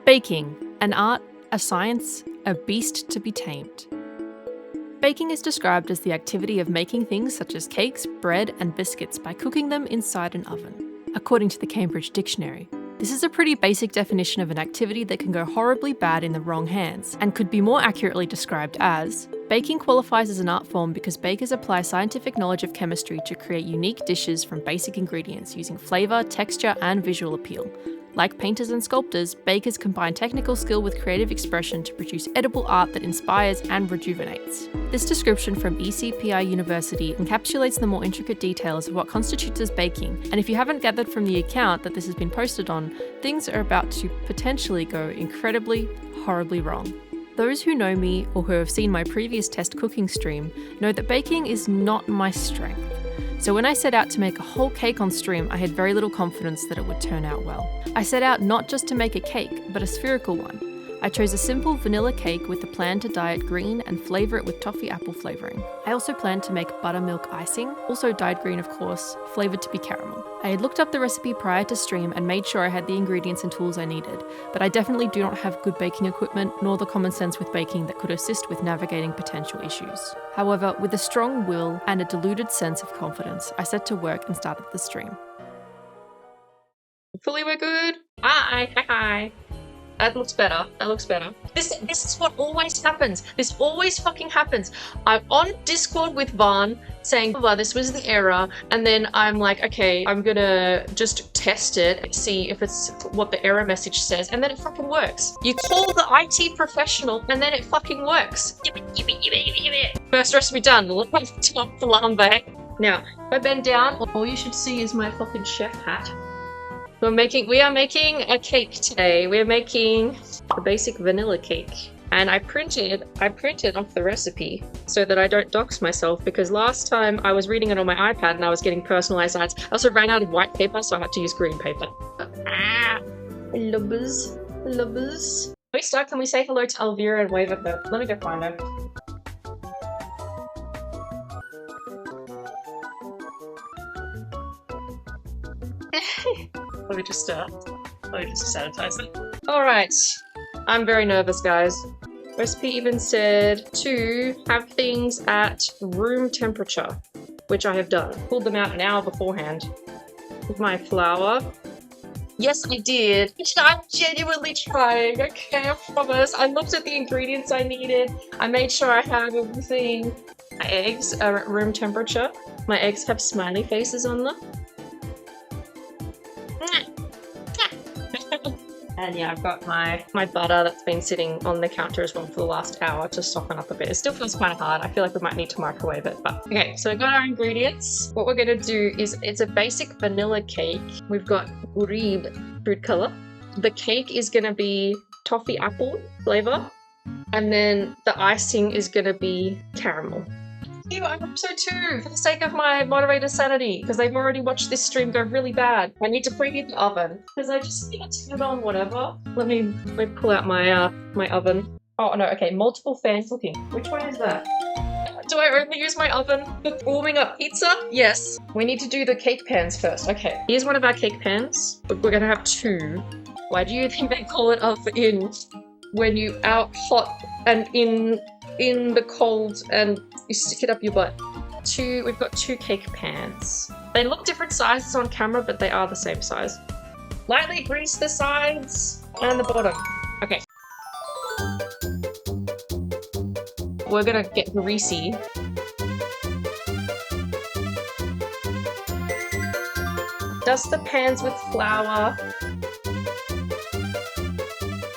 Baking, an art, a science, a beast to be tamed. Baking is described as the activity of making things such as cakes, bread, and biscuits by cooking them inside an oven, according to the Cambridge Dictionary. This is a pretty basic definition of an activity that can go horribly bad in the wrong hands, and could be more accurately described as: baking qualifies as an art form because bakers apply scientific knowledge of chemistry to create unique dishes from basic ingredients using flavour, texture, and visual appeal. Like painters and sculptors, bakers combine technical skill with creative expression to produce edible art that inspires and rejuvenates. This description from ECPI University encapsulates the more intricate details of what constitutes as baking, and if you haven't gathered from the account that this has been posted on, things are about to potentially go incredibly, horribly wrong. Those who know me or who have seen my previous test cooking stream know that baking is not my strength. So when I set out to make a whole cake on stream, I had very little confidence that it would turn out well. I set out not just to make a cake, but a spherical one. I chose a simple vanilla cake with the plan to dye it green and flavour it with toffee apple flavouring. I also planned to make buttermilk icing, also dyed green of course, flavoured to be caramel. I had looked up the recipe prior to stream and made sure I had the ingredients and tools I needed, but I definitely do not have good baking equipment nor the common sense with baking that could assist with navigating potential issues. However, with a strong will and a deluded sense of confidence, I set to work and started the stream. Hopefully we're good. Hi. That looks better. This is what always happens. This always fucking happens. I'm on Discord with Vaughn saying, well, this was the error. And then I'm like, okay, I'm gonna just test it, see if it's what the error message says. And then it fucking works. You call the IT professional and then it fucking works. First recipe done. Let's top flambe. Now, if I bend down, all you should see is my fucking chef hat. We are making a cake today. We're making a basic vanilla cake. And I printed off the recipe so that I don't dox myself, because last time I was reading it on my iPad and I was getting personalized ads. I also ran out of white paper, so I had to use green paper. Lubbers. Before we start, can we say hello to Elvira and wave at her? Let me go find her. Let me just sanitize it. Alright. I'm very nervous, guys. Recipe even said to have things at room temperature, which I have done. Pulled them out an hour beforehand. With my flour. Yes, I did. I'm genuinely trying. Okay, I promise. I looked at the ingredients I needed. I made sure I have everything. My eggs are at room temperature. My eggs have smiley faces on them. And yeah, I've got my butter that's been sitting on the counter as well for the last hour to soften up a bit. It still feels kind of hard. I feel like we might need to microwave it, but okay. So we've got our ingredients. What we're gonna do is, it's a basic vanilla cake. We've got BulbieBrooke food color. The cake is gonna be toffee apple flavor, and then the icing is gonna be caramel. I hope so too, for the sake of my moderator's sanity, because they've already watched this stream go really bad. I need to preheat the oven, because I just need to turn it on whatever. Let me pull out my my oven. Oh no, okay, multiple fan cooking. Which one is that? Do I only use my oven for warming up pizza? Yes. We need to do the cake pans first. Okay, here's one of our cake pans. We're gonna have two. Why do you think they call it oven when you out hot and in the cold and you stick it up your butt? We've got two cake pans. They look different sizes on camera, but they are the same size. Lightly grease the sides and the bottom. Okay. We're gonna get greasy. Dust the pans with flour.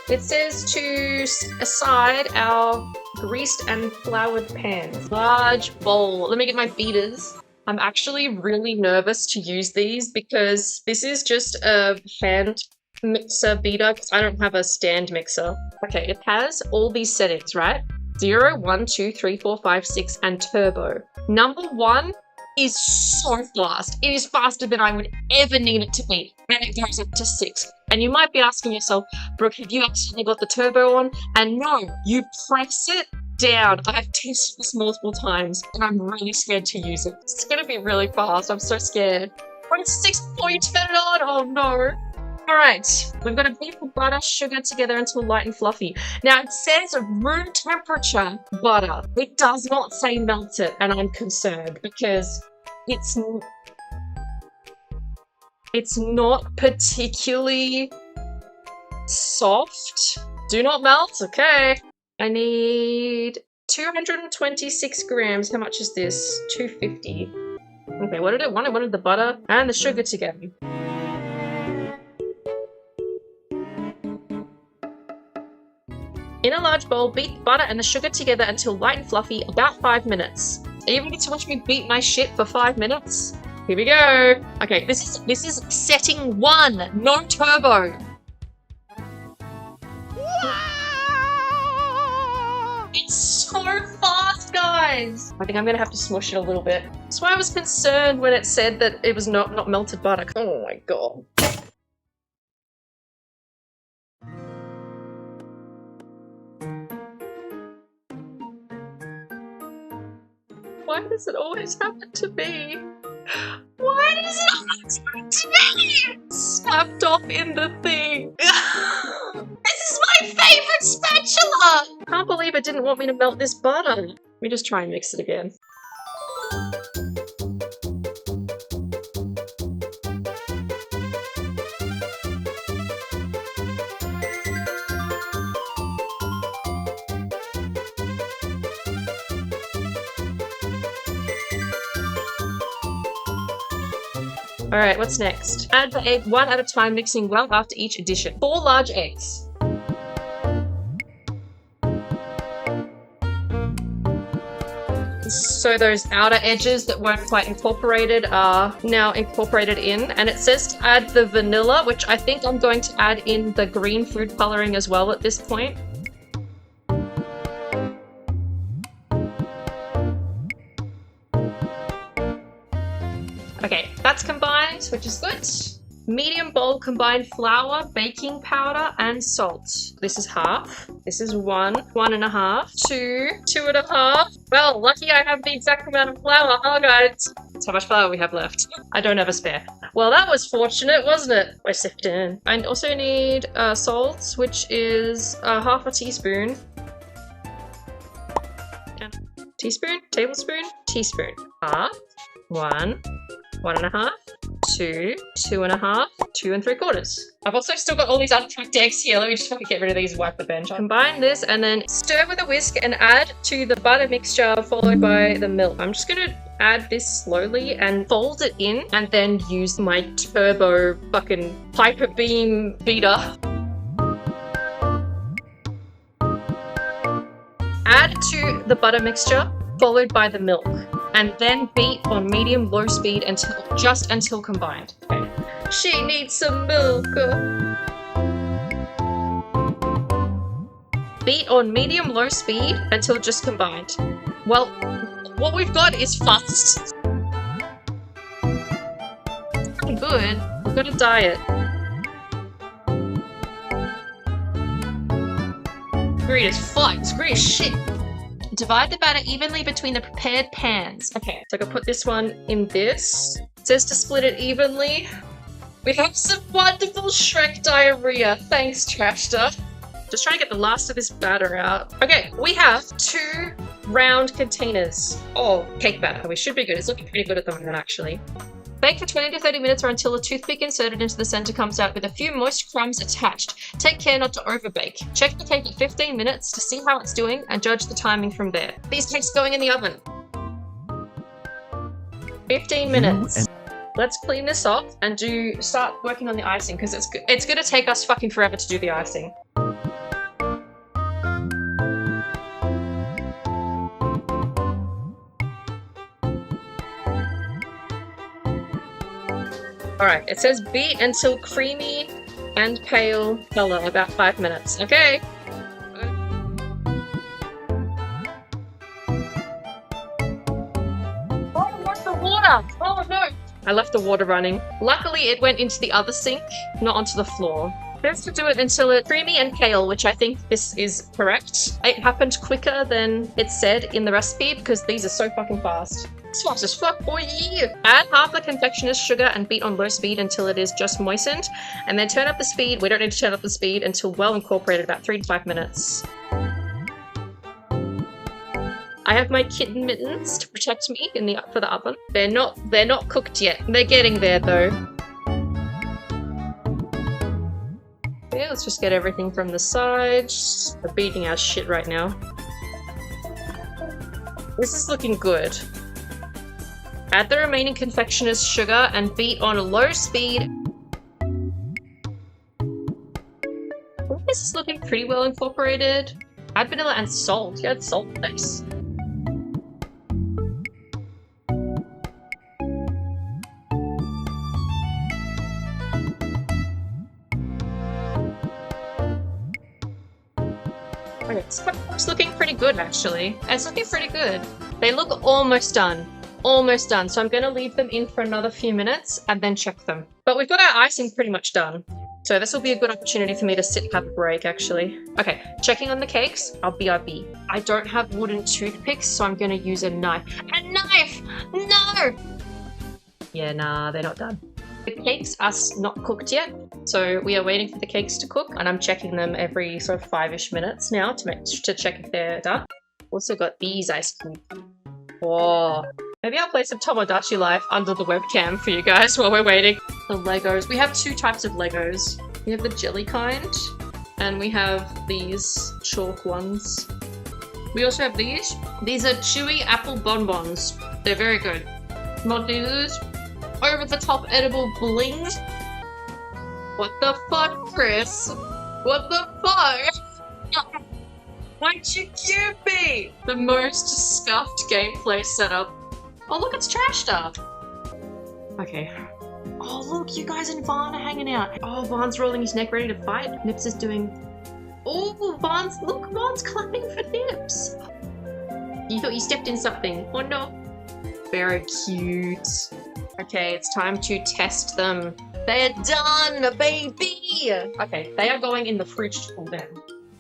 It says to aside our greased and floured pans. Large bowl. Let me get my beaters. I'm actually really nervous to use these because this is just a hand mixer beater because I don't have a stand mixer. Okay, it has all these settings, right? 0, 1, 2, 3, 4, 5, 6, and turbo. Number 1 is so fast. It is faster than I would ever need it to be. And it goes up to 6. And you might be asking yourself, Brooke, have you actually got the turbo on? And no, you press it down. I've tested this multiple times and I'm really scared to use it. It's gonna be really fast. I'm so scared. When it's 6 before you turn it on, oh no. Alright, we've got to beat the butter, sugar together until light and fluffy. Now it says room temperature butter. It does not say melt it, and I'm concerned because it's not particularly soft. Do not melt, okay. I need 226 grams. How much is this? 250. Okay, what did it want? I wanted the butter and the sugar together. In a large bowl, beat the butter and the sugar together until light and fluffy, about 5 minutes. Are you ready to watch me beat my shit for 5 minutes? Here we go. Okay, this is setting 1, no turbo. It's so fast, guys. I think I'm gonna have to smush it a little bit. That's why I was concerned when it said that it was not melted butter. Oh my god. Why does it always happen to me? Why does it always happen to me? Snapped off in the thing. This is my favorite spatula! Can't believe it didn't want me to melt this butter. Let me just try and mix it again. Alright, what's next? Add the egg 1 at a time, mixing well after each addition. 4 large eggs. So those outer edges that weren't quite incorporated are now incorporated in. And it says to add the vanilla, which I think I'm going to add in the green food coloring as well at this point. Okay, that's combined, which is good. Medium bowl, combined flour, baking powder, and salt. This is half. This is 1, 1.5, 2, 2.5. Well, lucky I have the exact amount of flour, huh, guys? That's how much flour we have left. I don't have a spare. Well, that was fortunate, wasn't it? I sift in. I also need salt, which is half a teaspoon. Teaspoon, tablespoon, teaspoon. Half, 1, 1.5, 2, 2.5, 2 3/4. I've also still got all these unpacked eggs here. Let me just fucking get rid of these and wipe the bench. Combine this and then stir with a whisk and add to the butter mixture followed by the milk. I'm just gonna add this slowly and fold it in and then use my turbo fucking Piper Beam beater. Add to the butter mixture followed by the milk. And then beat on medium-low speed until combined. Okay. She needs some milk. Beat on medium-low speed until just combined. Well, what we've got is fast. It's pretty good. We've got a diet. Green as fuck. It's green as shit. Divide the batter evenly between the prepared pans. Okay, so I can put this one in this. It says to split it evenly. We have some wonderful Shrek diarrhea. Thanks, Trashter. Just trying to get the last of this batter out. Okay, we have 2 round containers of cake batter. We should be good. It's looking pretty good at the moment, actually. Bake for 20 to 30 minutes or until a toothpick inserted into the center comes out with a few moist crumbs attached. Take care not to overbake. Check the cake at 15 minutes to see how it's doing and judge the timing from there. These cakes going in the oven. 15 minutes. Let's clean this off and start working on the icing because it's gonna take us fucking forever to do the icing. Alright, it says beat until creamy and pale color, about 5 minutes. Okay. Oh, where's the water? Oh no! I left the water running. Luckily, it went into the other sink, not onto the floor. There's to do it until it's creamy and pale, which I think this is correct. It happened quicker than it said in the recipe because these are so fucking fast. It's fast as fuck, boy! Add half the confectioner's sugar and beat on low speed until it is just moistened, and then turn up the speed. We don't need to turn up the speed until well incorporated, about 3 to 5 minutes. I have my kitten mittens to protect me for the oven. They're not cooked yet. They're getting there though. Okay, let's just get everything from the sides. We're beating our shit right now. This is looking good. Add the remaining confectioner's sugar and beat on a low speed. This is looking pretty well incorporated. Add vanilla and salt. Yeah, add salt. Nice. Okay, it's looking pretty good actually. It's looking pretty good. They look almost done. Almost done. So I'm going to leave them in for another few minutes and then check them. But we've got our icing pretty much done. So this will be a good opportunity for me to sit and have a break actually. Okay, checking on the cakes. BRB. I don't have wooden toothpicks, so I'm going to use a knife. A knife! No! Yeah, nah, they're not done. The cakes are not cooked yet, so we are waiting for the cakes to cook, and I'm checking them every sort of 5-ish minutes now to check if they're done. Also got these ice cream. Whoa. Maybe I'll play some Tomodachi Life under the webcam for you guys while we're waiting. The Legos. We have 2 types of Legos. We have the jelly kind, and we have these chalk ones. We also have these. These are chewy apple bonbons. They're very good. Mod these. Over the top edible bling. What the fuck, Chris? What the fuck? Why'd you cue me? The most scuffed gameplay setup. Oh look, it's trash stuff. Okay. Oh look, you guys and Vaughn are hanging out. Oh, Vaughn's rolling his neck ready to fight. Nips is doing... Oh, look, Vaughn's clapping for Nips. You thought you stepped in something. Oh no. Very cute. Okay, it's time to test them. They're done, baby! Okay, they are going in the fridge to cool down.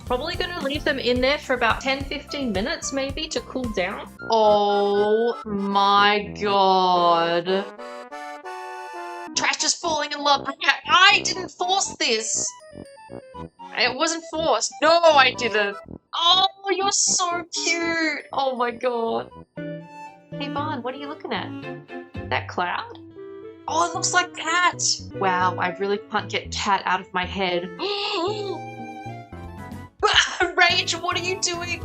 Probably gonna leave them in there for about 10-15 minutes maybe to cool down. Oh my god. Trash just falling in love. I didn't force this. It wasn't forced. No, I didn't. Oh, you're so cute. Oh my god. Hey Vaughn, what are you looking at? That cloud? Oh, it looks like Cat! Wow, I really can't get Cat out of my head. Rage, what are you doing?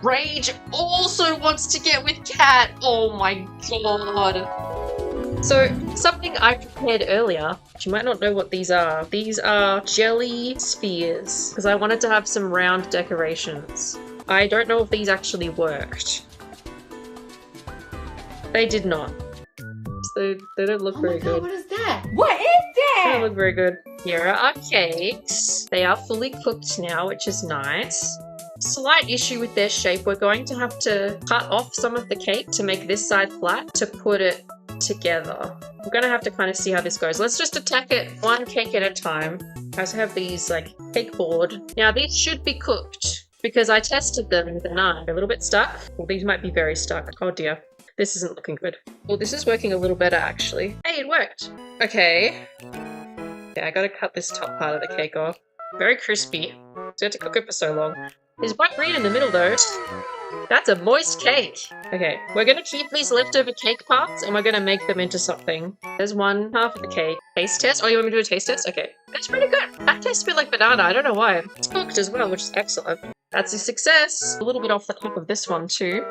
Rage also wants to get with Cat! Oh my god. So, something I prepared earlier, which you might not know what these are. These are jelly spheres, because I wanted to have some round decorations. I don't know if these actually worked. They did not. They don't look very good. What is that? What is that? They don't look very good. Here are our cakes. They are fully cooked now, which is nice. Slight issue with their shape. We're going to have to cut off some of the cake to make this side flat to put it together. We're going to have to kind of see how this goes. Let's just attack it one cake at a time. I also have these like cake board. Now these should be cooked because I tested them with a knife. They're a little bit stuck. Well, these might be very stuck. Oh dear. This isn't looking good. Well, this is working a little better, actually. Hey, it worked! Okay. Yeah, I gotta cut this top part of the cake off. Very crispy. So I had to cook it for so long. There's white green in the middle, though. That's a moist cake! Okay, we're gonna keep these leftover cake parts, and we're gonna make them into something. There's one half of the cake. Taste test? Oh, you want me to do a taste test? Okay. That's pretty good! That tastes a bit like banana, I don't know why. It's cooked as well, which is excellent. That's a success! A little bit off the top of this one, too.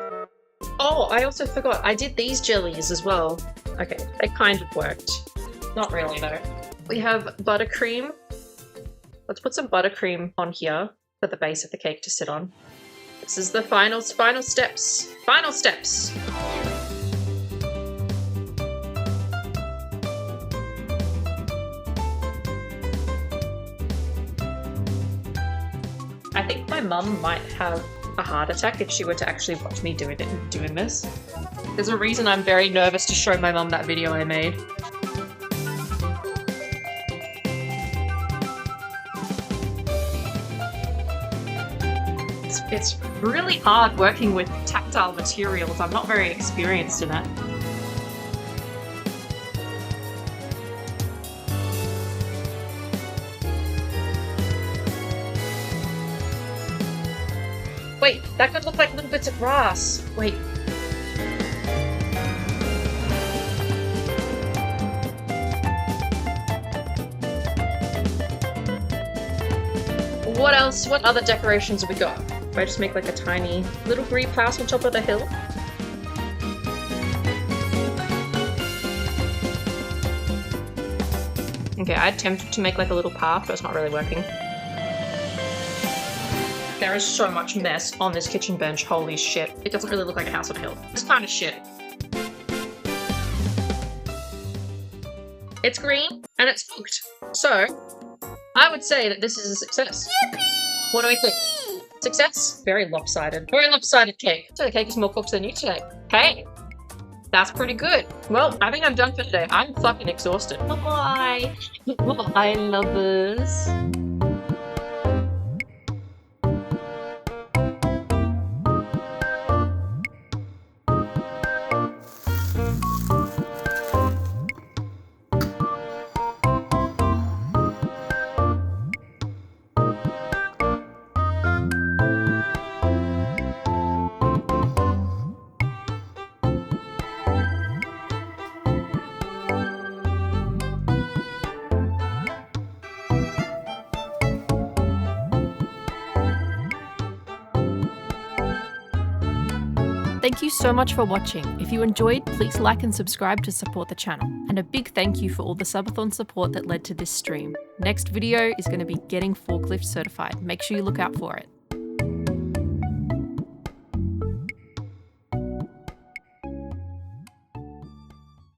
Oh, I also forgot. I did these jellies as well. Okay, they kind of worked. Not really, though. We have buttercream. Let's put some buttercream on here for the base of the cake to sit on. This is the final steps. Final steps! I think my mum might have a heart attack if she were to actually watch me doing this. There's a reason I'm very nervous to show my mum that video I made. It's really hard working with tactile materials. I'm not very experienced in it. Wait, that could look like little bits of grass. Wait. What else? What other decorations have we got? If I just make like a tiny little green house on top of the hill. Okay, I attempted to make like a little path, but it's not really working. There is so much mess on this kitchen bench, holy shit. It doesn't really look like a house on a hill. It's kind of shit. It's green, and it's cooked. So, I would say that this is a success. Yippee! What do we think? Success? Very lopsided. Very lopsided cake. So the cake is more cooked than you today. Hey! That's pretty good. Well, I think I'm done for today. I'm fucking exhausted. Bye-bye. Bye, lovers. Thank you so much for watching. If you enjoyed, please like and subscribe to support the channel. And a big thank you for all the subathon support that led to this stream. Next video is going to be getting forklift certified. Make sure you look out for it.